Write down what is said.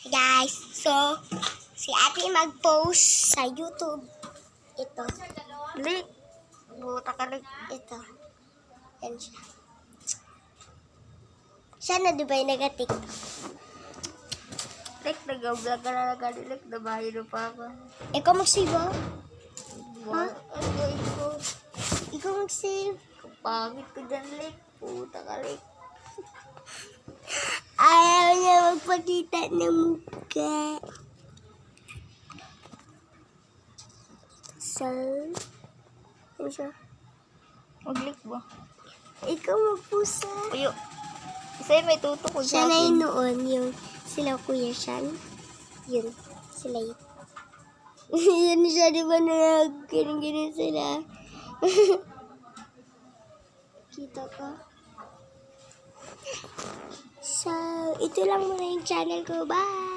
Guys, so si ate mag-post sa YouTube. Ito. Link. Buta ka lang. Ito. Yan siya. Siya na di ba yung nag-tiktok? Like, nag-vlog ka na nag-like, nabahay na pa ako. Ikaw mag-save oh? Ha? Ano ito? Ikaw mag-save. Kapangit ko dyan, like. Puta ka, like. Ayaw niya magpakita ng mukha. So, ano siya? Mag-like ba? Ikaw magpusa. Ayo. Isa may tuto ko Siya sa na akin. yun noon, yung sila Kuya Shan. Yun, sila yun. Yan siya, di ba na ganun sila? Kita ka? So, ito lang muna yung channel ko. Bye!